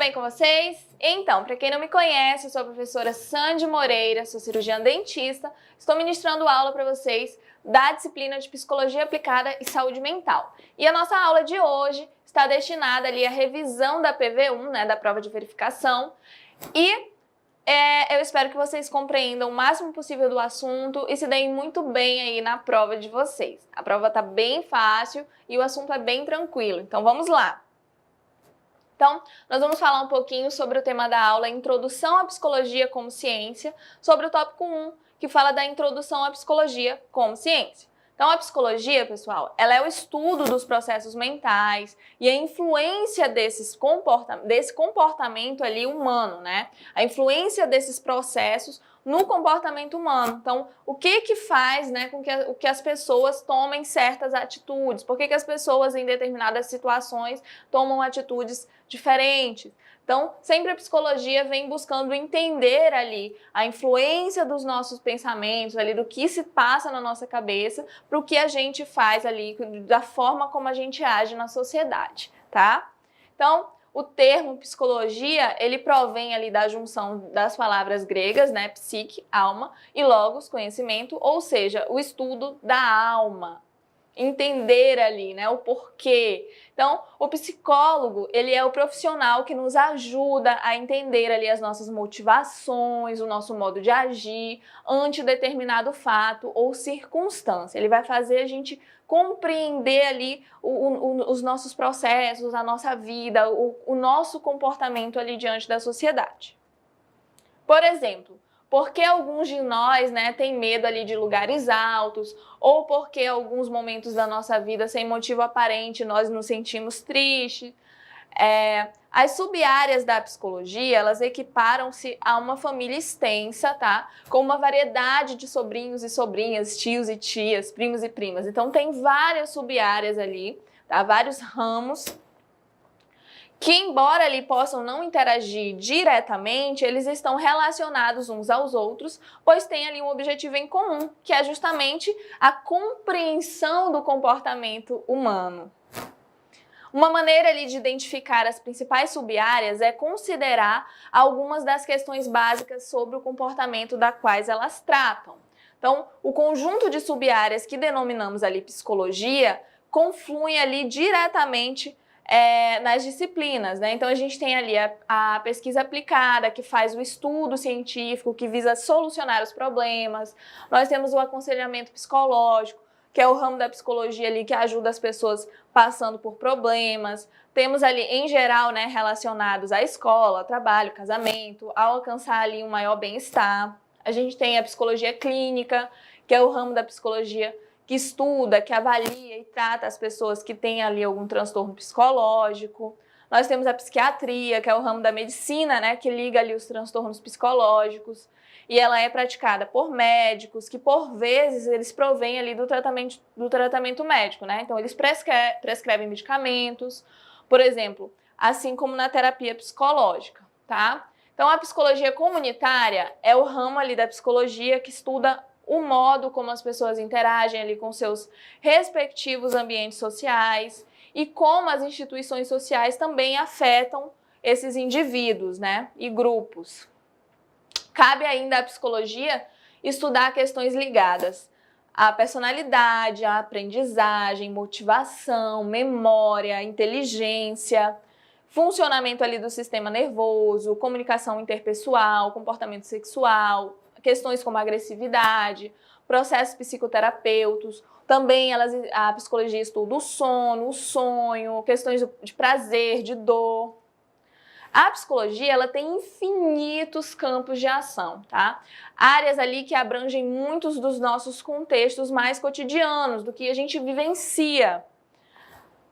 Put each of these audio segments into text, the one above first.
bem com vocês? Então, para quem não me conhece, eu sou a professora Sandy Moreira, sou cirurgiã dentista, estou ministrando aula para vocês da disciplina de Psicologia Aplicada e Saúde Mental. E a nossa aula de hoje está destinada ali à revisão da PV1, né, da prova de verificação, e eu espero que vocês compreendam o máximo possível do assunto e se deem muito bem aí na prova de vocês. A prova está bem fácil e o assunto é bem tranquilo, então vamos lá! Então, nós vamos falar um pouquinho sobre o tema da aula, Introdução à Psicologia como Ciência, sobre o tópico 1, que fala da Introdução à Psicologia como Ciência. Então, a psicologia, pessoal, ela é o estudo dos processos mentais e a influência desse comportamento ali humano, né? A influência desses processos no comportamento humano. Então, o que faz, né, com que as pessoas tomem certas atitudes? Por que as pessoas em determinadas situações tomam atitudes diferentes? Então, sempre a psicologia vem buscando entender ali a influência dos nossos pensamentos, ali do que se passa na nossa cabeça, para o que a gente faz ali, da forma como a gente age na sociedade, tá? Então, o termo psicologia, ele provém ali da junção das palavras gregas, né, psique, alma, e logos, conhecimento, ou seja, o estudo da alma. Entender ali, né, o porquê. Então, o psicólogo, ele é o profissional que nos ajuda a entender ali as nossas motivações, o nosso modo de agir ante determinado fato ou circunstância. Ele vai fazer a gente compreender ali os nossos processos, a nossa vida, o nosso comportamento ali diante da sociedade. Por exemplo, porque alguns de nós, né, têm medo ali de lugares altos, ou porque alguns momentos da nossa vida, sem motivo aparente, nós nos sentimos tristes. As sub-áreas da psicologia, elas equiparam-se a uma família extensa, tá? Com uma variedade de sobrinhos e sobrinhas, tios e tias, primos e primas. Então, tem várias sub-áreas ali, tá? Vários ramos, que embora ali possam não interagir diretamente, eles estão relacionados uns aos outros, pois tem ali um objetivo em comum, que é justamente a compreensão do comportamento humano. Uma maneira ali de identificar as principais sub-áreas é considerar algumas das questões básicas sobre o comportamento das quais elas tratam. Então, o conjunto de sub-áreas que denominamos ali psicologia confluem ali diretamente nas disciplinas, né? Então a gente tem ali a pesquisa aplicada, que faz o estudo científico, que visa solucionar os problemas. Nós temos o aconselhamento psicológico, que é o ramo da psicologia ali que ajuda as pessoas passando por problemas. Temos ali, em geral, né, relacionados à escola, ao trabalho, casamento, ao alcançar ali um maior bem-estar. A gente tem a psicologia clínica, que é o ramo da psicologia que estuda, que avalia e trata as pessoas que têm ali algum transtorno psicológico. Nós temos a psiquiatria, que é o ramo da medicina, né, que liga ali os transtornos psicológicos, e ela é praticada por médicos, que por vezes eles provêm ali do tratamento médico, né? Então eles prescrevem medicamentos, por exemplo, assim como na terapia psicológica, tá? Então a psicologia comunitária é o ramo ali da psicologia que estuda o modo como as pessoas interagem ali com seus respectivos ambientes sociais e como as instituições sociais também afetam esses indivíduos, né, e grupos. Cabe ainda à psicologia estudar questões ligadas à personalidade, à aprendizagem, motivação, memória, inteligência, funcionamento ali do sistema nervoso, comunicação interpessoal, comportamento sexual, questões como agressividade, processos psicoterapêuticos. Também a psicologia estuda o sono, o sonho, questões de prazer, de dor. A psicologia, ela tem infinitos campos de ação, tá? Áreas ali que abrangem muitos dos nossos contextos mais cotidianos, do que a gente vivencia.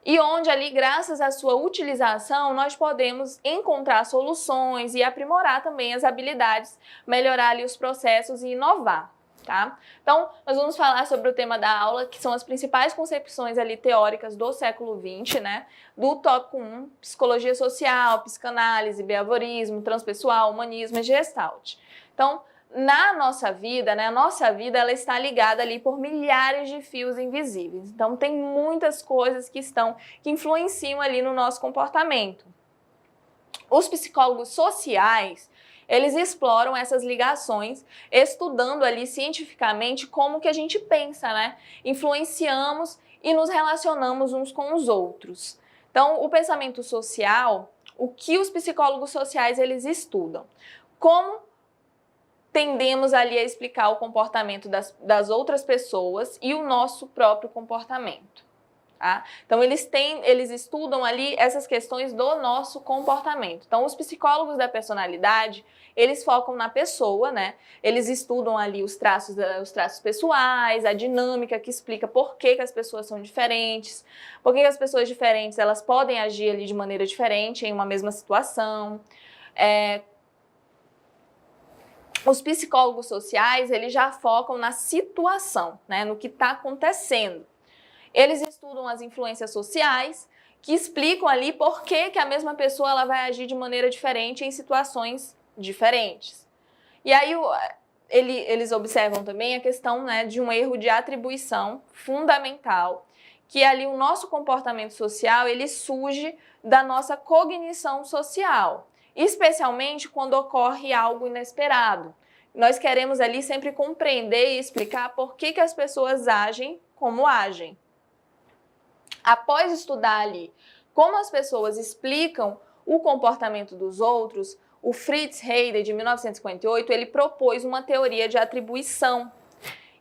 E onde ali, graças à sua utilização, nós podemos encontrar soluções e aprimorar também as habilidades, melhorar ali os processos e inovar, tá? Então, nós vamos falar sobre o tema da aula, que são as principais concepções ali teóricas do século XX, né? Do tópico 1, psicologia social, psicanálise, behaviorismo, transpessoal, humanismo e gestalt. Então, na nossa vida, né, a nossa vida ela está ligada ali por milhares de fios invisíveis. Então tem muitas coisas que influenciam ali no nosso comportamento. Os psicólogos sociais, eles exploram essas ligações, estudando ali cientificamente como que a gente pensa, né? Influenciamos e nos relacionamos uns com os outros. Então, o pensamento social, o que os psicólogos sociais eles estudam? Como tendemos ali a explicar o comportamento das outras pessoas e o nosso próprio comportamento. Tá? Então, eles estudam ali essas questões do nosso comportamento. Então, os psicólogos da personalidade, eles focam na pessoa, né? Eles estudam ali os traços pessoais, a dinâmica que explica por que as pessoas são diferentes, por que as pessoas diferentes elas podem agir ali de maneira diferente em uma mesma situação. Os psicólogos sociais, eles já focam na situação, né? No que está acontecendo. Eles estudam as influências sociais, que explicam ali por que a mesma pessoa ela vai agir de maneira diferente em situações diferentes. E aí eles observam também a questão, né, de um erro de atribuição fundamental, que ali o nosso comportamento social ele surge da nossa cognição social, especialmente quando ocorre algo inesperado. Nós queremos ali sempre compreender e explicar por que as pessoas agem como agem. Após estudar ali como as pessoas explicam o comportamento dos outros, o Fritz Heider, de 1958, ele propôs uma teoria de atribuição.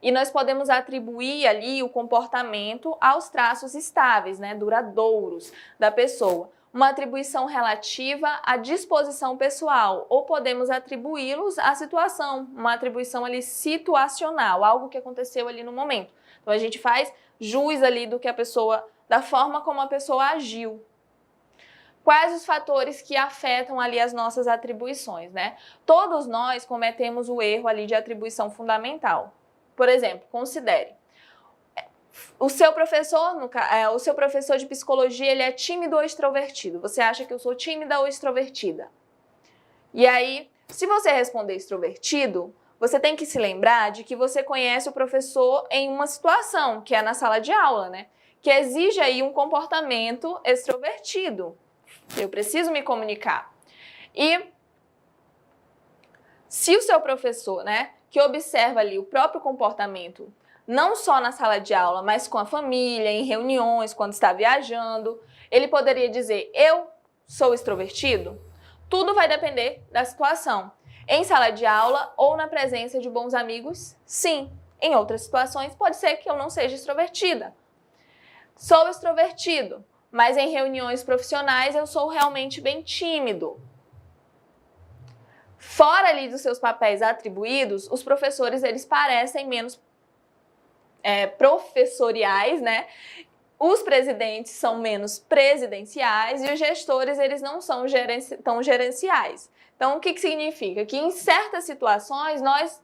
E nós podemos atribuir ali o comportamento aos traços estáveis, né, duradouros da pessoa. Uma atribuição relativa à disposição pessoal, ou podemos atribuí-los à situação, uma atribuição ali situacional, algo que aconteceu ali no momento. Então a gente faz jus ali da forma como a pessoa agiu. Quais os fatores que afetam ali as nossas atribuições, né? Todos nós cometemos o erro ali de atribuição fundamental. Por exemplo, considere. O seu professor de psicologia, ele é tímido ou extrovertido? Você acha que eu sou tímida ou extrovertida? E aí, se você responder extrovertido, você tem que se lembrar de que você conhece o professor em uma situação, que é na sala de aula, né? Que exige aí um comportamento extrovertido. Eu preciso me comunicar. E se o seu professor, né, que observa ali o próprio comportamento, não só na sala de aula, mas com a família, em reuniões, quando está viajando, ele poderia dizer, eu sou extrovertido? Tudo vai depender da situação. Em sala de aula ou na presença de bons amigos, sim. Em outras situações, pode ser que eu não seja extrovertida. Sou extrovertido, mas em reuniões profissionais eu sou realmente bem tímido. Fora ali dos seus papéis atribuídos, os professores eles parecem menos professoriais, né? Os presidentes são menos presidenciais e os gestores eles não são tão gerenciais. Então, o que significa? Que em certas situações nós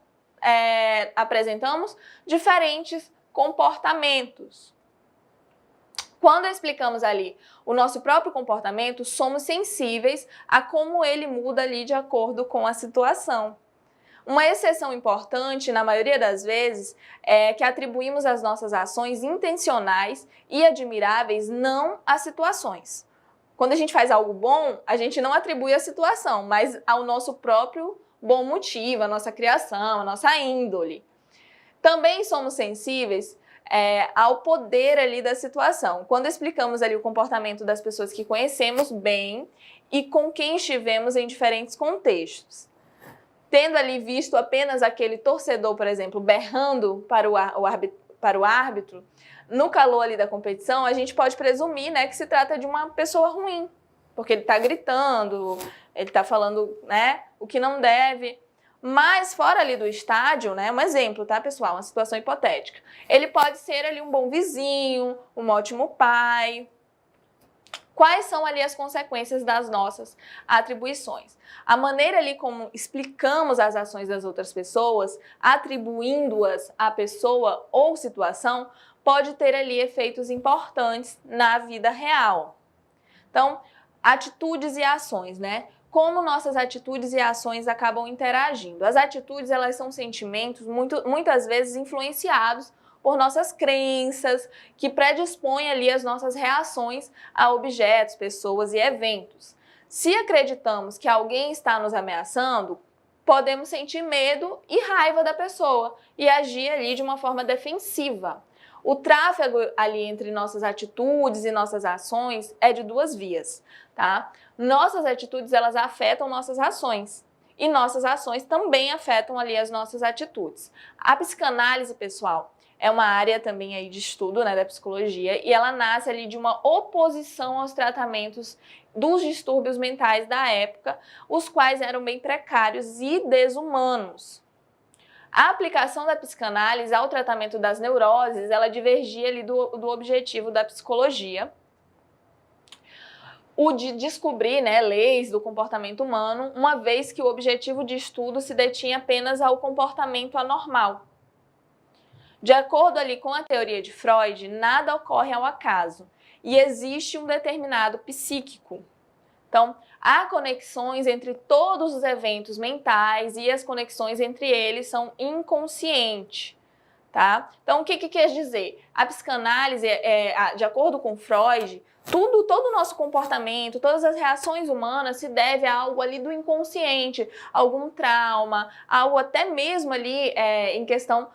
apresentamos diferentes comportamentos. Quando explicamos ali o nosso próprio comportamento, somos sensíveis a como ele muda ali de acordo com a situação. Uma exceção importante, na maioria das vezes, é que atribuímos as nossas ações intencionais e admiráveis não às situações. Quando a gente faz algo bom, a gente não atribui à situação, mas ao nosso próprio bom motivo, à nossa criação, à nossa índole. Também somos sensíveis ao poder ali da situação. Quando explicamos ali o comportamento das pessoas que conhecemos bem e com quem estivemos em diferentes contextos. Tendo ali visto apenas aquele torcedor, por exemplo, berrando para o árbitro, no calor ali da competição, a gente pode presumir, né, que se trata de uma pessoa ruim, porque ele está gritando, ele está falando, né, o que não deve. Mas fora ali do estádio, né, um exemplo, tá, pessoal? Uma situação hipotética. Ele pode ser ali um bom vizinho, um ótimo pai. Quais são ali as consequências das nossas atribuições? A maneira ali como explicamos as ações das outras pessoas, atribuindo-as à pessoa ou situação, pode ter ali efeitos importantes na vida real. Então, atitudes e ações, né? Como nossas atitudes e ações acabam interagindo. As atitudes, elas são sentimentos muitas vezes influenciados por nossas crenças, que predispõem ali as nossas reações a objetos, pessoas e eventos. Se acreditamos que alguém está nos ameaçando, podemos sentir medo e raiva da pessoa e agir ali de uma forma defensiva. O tráfego ali entre nossas atitudes e nossas ações é de duas vias, tá? Nossas atitudes, elas afetam nossas ações e nossas ações também afetam ali as nossas atitudes. A psicanálise, pessoal, é uma área também aí de estudo, né, da psicologia, e ela nasce ali de uma oposição aos tratamentos dos distúrbios mentais da época, os quais eram bem precários e desumanos. A aplicação da psicanálise ao tratamento das neuroses, ela divergia ali do objetivo da psicologia, o de descobrir, né, leis do comportamento humano, uma vez que o objetivo de estudo se detinha apenas ao comportamento anormal. De acordo ali com a teoria de Freud, nada ocorre ao acaso e existe um determinado psíquico. Então, há conexões entre todos os eventos mentais e as conexões entre eles são inconscientes, tá? Então, o que quer dizer? A psicanálise, de acordo com Freud, todo o nosso comportamento, todas as reações humanas se deve a algo ali do inconsciente, algum trauma, algo até mesmo ali em questão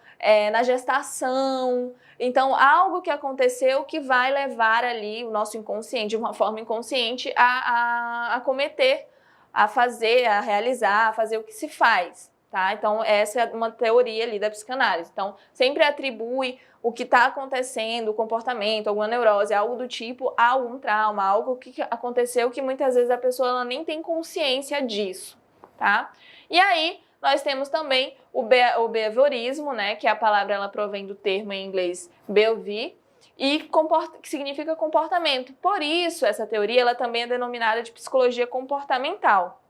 na gestação. Então, algo que aconteceu que vai levar ali o nosso inconsciente, de uma forma inconsciente, a cometer, a fazer, a realizar, a fazer o que se faz. Tá? Então, essa é uma teoria ali da psicanálise. Então, sempre atribui o que está acontecendo, o comportamento, alguma neurose, algo do tipo, a algum trauma, algo que aconteceu que muitas vezes a pessoa ela nem tem consciência disso, tá? E aí, nós temos também o behaviorismo, né, que a palavra ela provém do termo em inglês behavior, que significa comportamento. Por isso, essa teoria ela também é denominada de psicologia comportamental.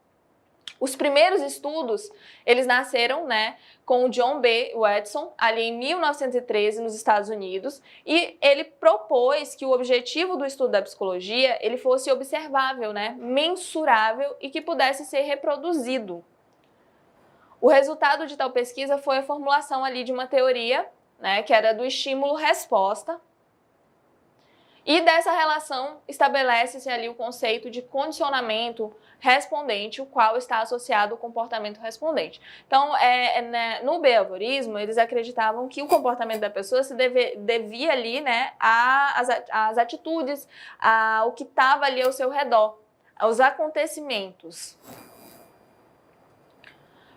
Os primeiros estudos, eles nasceram, né, com o John B. Watson, ali em 1913, nos Estados Unidos, e ele propôs que o objetivo do estudo da psicologia, ele fosse observável, né, mensurável e que pudesse ser reproduzido. O resultado de tal pesquisa foi a formulação ali de uma teoria, né, que era do estímulo-resposta, e dessa relação estabelece-se ali o conceito de condicionamento respondente, o qual está associado ao comportamento respondente. Então, no behaviorismo, eles acreditavam que o comportamento da pessoa se devia ali, né, às atitudes, ao que estava ali ao seu redor, aos acontecimentos.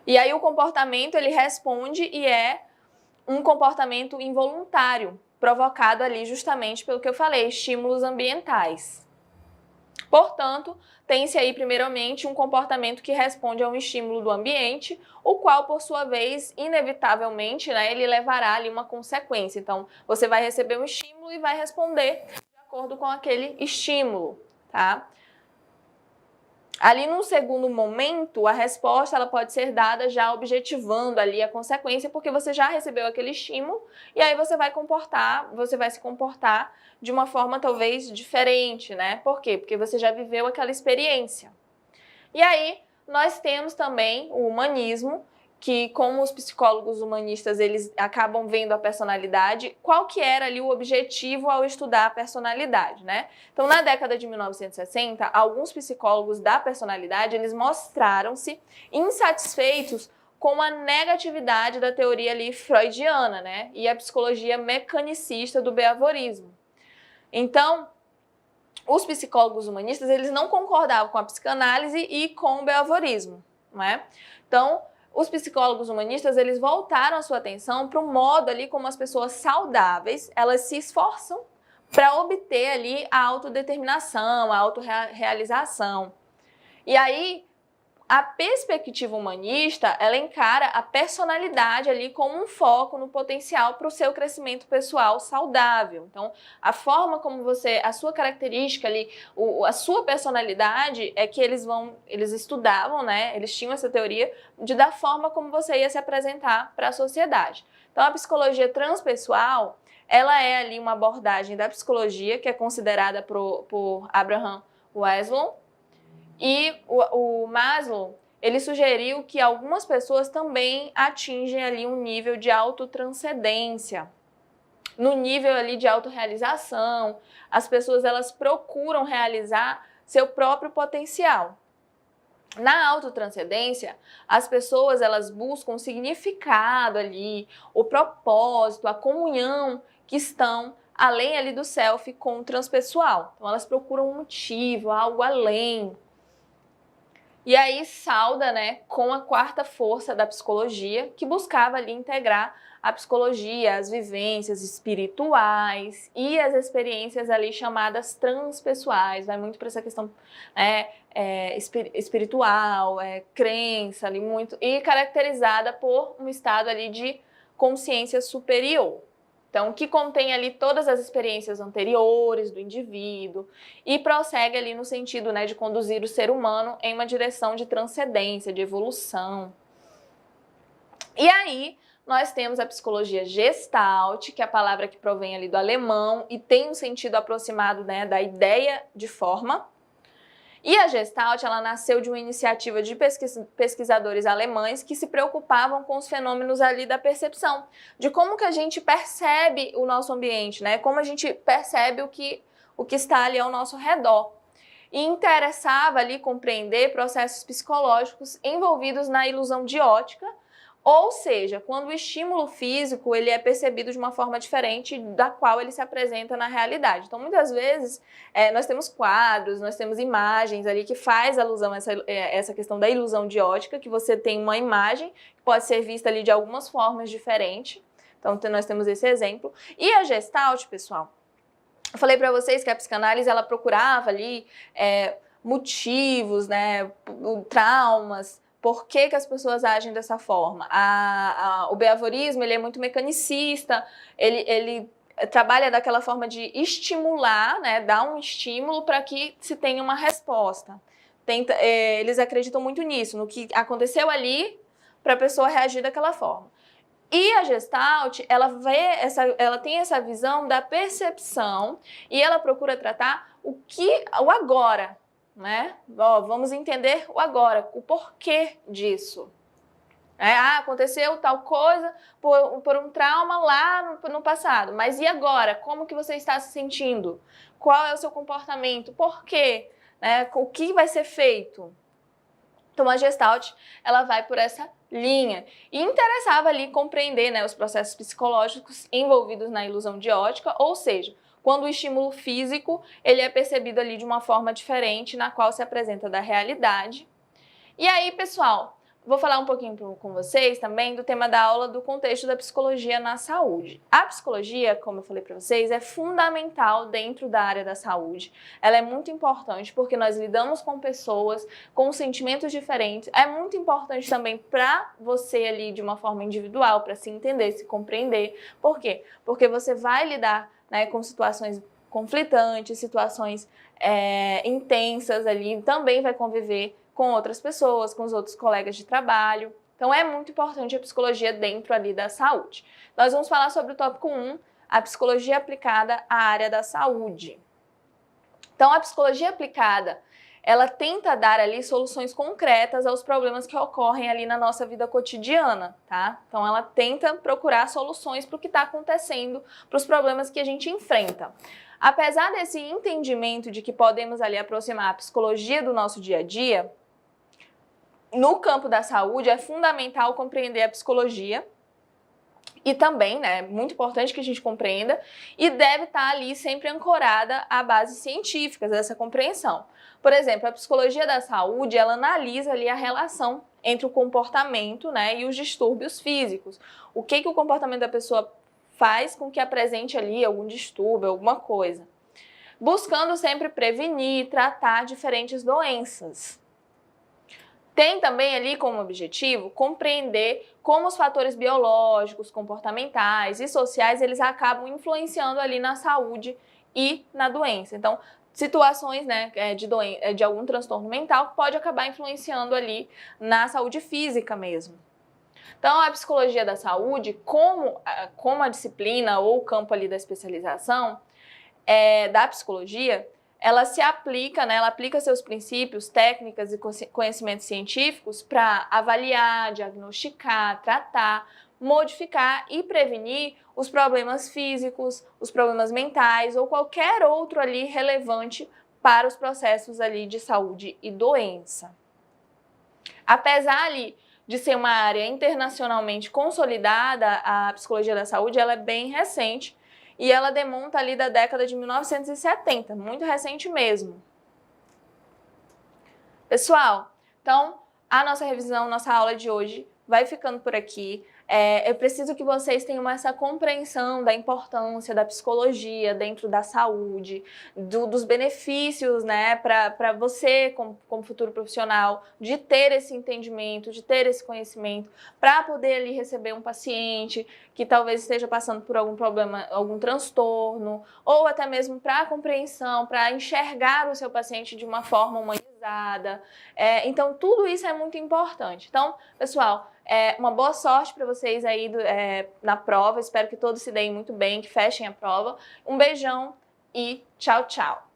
E aí o comportamento, ele responde e é um comportamento involuntário, provocado ali justamente pelo que eu falei, estímulos ambientais. Portanto, tem-se aí primeiramente um comportamento que responde a um estímulo do ambiente, o qual, por sua vez, inevitavelmente, né, ele levará ali uma consequência. Então, você vai receber um estímulo e vai responder de acordo com aquele estímulo, tá? Ali num segundo momento, a resposta ela pode ser dada já objetivando ali a consequência, porque você já recebeu aquele estímulo e aí você vai se comportar de uma forma talvez diferente, né? Por quê? Porque você já viveu aquela experiência. E aí nós temos também o humanismo, que como os psicólogos humanistas eles acabam vendo a personalidade, qual que era ali o objetivo ao estudar a personalidade, né? Então, na década de 1960, alguns psicólogos da personalidade, eles mostraram-se insatisfeitos com a negatividade da teoria ali freudiana, né? E a psicologia mecanicista do behaviorismo. Então, os psicólogos humanistas, eles não concordavam com a psicanálise e com o behaviorismo, não é? Então, os psicólogos humanistas, eles voltaram a sua atenção para o modo ali como as pessoas saudáveis, elas se esforçam para obter ali a autodeterminação, a autorrealização. E aí, a perspectiva humanista, ela encara a personalidade ali como um foco no potencial para o seu crescimento pessoal saudável. Então, a forma como a sua característica ali, a sua personalidade é que eles estudavam, né? Eles tinham essa teoria da forma como você ia se apresentar para a sociedade. Então, a psicologia transpessoal, ela é ali uma abordagem da psicologia que é considerada por Abraham Maslow. E o Maslow, ele sugeriu que algumas pessoas também atingem ali um nível de autotranscendência, no nível ali de autorrealização. As pessoas elas procuram realizar seu próprio potencial. Na autotranscendência, as pessoas elas buscam o significado ali, o propósito, a comunhão que estão além ali do self com o transpessoal. Então elas procuram um motivo, algo além. E aí salda, né, com a quarta força da psicologia, que buscava ali integrar a psicologia, as vivências espirituais e as experiências ali chamadas transpessoais. Vai muito para essa questão espiritual, crença ali muito, e caracterizada por um estado ali de consciência superior. Então, que contém ali todas as experiências anteriores do indivíduo e prossegue ali no sentido, né, de conduzir o ser humano em uma direção de transcendência, de evolução. E aí, nós temos a psicologia Gestalt, que é a palavra que provém ali do alemão e tem um sentido aproximado, né, da ideia de forma. E a Gestalt, ela nasceu de uma iniciativa de pesquisadores alemães que se preocupavam com os fenômenos ali da percepção, de como que a gente percebe o nosso ambiente, né? Como a gente percebe o que está ali ao nosso redor. E interessava ali compreender processos psicológicos envolvidos na ilusão de ótica, ou seja, quando o estímulo físico ele é percebido de uma forma diferente da qual ele se apresenta na realidade. Então, muitas vezes, nós temos quadros, nós temos imagens ali que faz alusão a essa questão da ilusão de ótica, que você tem uma imagem que pode ser vista ali de algumas formas diferentes. Então, nós temos esse exemplo. E a Gestalt, pessoal, eu falei para vocês que a psicanálise ela procurava ali motivos, né, traumas. Por que as pessoas agem dessa forma? O behaviorismo ele é muito mecanicista, ele trabalha daquela forma de estimular, né, dar um estímulo para que se tenha uma resposta. Eles acreditam muito nisso, no que aconteceu ali para a pessoa reagir daquela forma. E a Gestalt, ela tem essa visão da percepção e ela procura tratar o agora. Né? Vamos entender o agora, o porquê disso. Aconteceu tal coisa por um trauma lá no passado, mas e agora? Como que você está se sentindo? Qual é o seu comportamento? Por quê? O que vai ser feito? Então a Gestalt ela vai por essa linha e interessava ali compreender, né, os processos psicológicos envolvidos na ilusão de ótica, ou seja, quando o estímulo físico ele é percebido ali de uma forma diferente na qual se apresenta da realidade. E aí, pessoal, vou falar um pouquinho com vocês também do tema da aula do contexto da psicologia na saúde. A psicologia, como eu falei para vocês, é fundamental dentro da área da saúde. Ela é muito importante porque nós lidamos com pessoas com sentimentos diferentes. É muito importante também para você ali de uma forma individual, para se entender, se compreender. Por quê? Porque você vai lidar, né, com situações conflitantes, situações intensas ali, também vai conviver com outras pessoas, com os outros colegas de trabalho. Então é muito importante a psicologia dentro ali da saúde. Nós vamos falar sobre o tópico 1, a psicologia aplicada à área da saúde. Então a psicologia aplicada, ela tenta dar ali soluções concretas aos problemas que ocorrem ali na nossa vida cotidiana, tá? Então ela tenta procurar soluções para o que está acontecendo, para os problemas que a gente enfrenta. Apesar desse entendimento de que podemos ali aproximar a psicologia do nosso dia a dia, no campo da saúde é fundamental compreender a psicologia e também, né, é muito importante que a gente compreenda e deve estar ali sempre ancorada a bases científicas dessa compreensão. Por exemplo, a psicologia da saúde, ela analisa ali a relação entre o comportamento, né, e os distúrbios físicos. O que o comportamento da pessoa faz com que apresente ali algum distúrbio, alguma coisa. Buscando sempre prevenir e tratar diferentes doenças. Tem também ali como objetivo compreender como os fatores biológicos, comportamentais e sociais eles acabam influenciando ali na saúde e na doença. Então, situações, né, de algum transtorno mental pode acabar influenciando ali na saúde física mesmo. Então, a psicologia da saúde, como a disciplina ou o campo ali da especialização da psicologia, ela se aplica, né, ela aplica seus princípios, técnicas e conhecimentos científicos para avaliar, diagnosticar, tratar, modificar e prevenir os problemas físicos, os problemas mentais ou qualquer outro ali relevante para os processos ali de saúde e doença. Apesar ali de ser uma área internacionalmente consolidada, a psicologia da saúde ela é bem recente e ela demonta ali da década de 1970, muito recente mesmo. Pessoal, então a nossa revisão, nossa aula de hoje vai ficando por aqui. Eu preciso que vocês tenham essa compreensão da importância da psicologia dentro da saúde, dos benefícios, né, para você, como futuro profissional, de ter esse entendimento, de ter esse conhecimento, para poder ali receber um paciente que talvez esteja passando por algum problema, algum transtorno, ou até mesmo para a compreensão, para enxergar o seu paciente de uma forma humanizada. Então, tudo isso é muito importante. Então, pessoal, uma boa sorte para vocês aí na prova. Espero que todos se deem muito bem, que fechem a prova. Um beijão e tchau, tchau!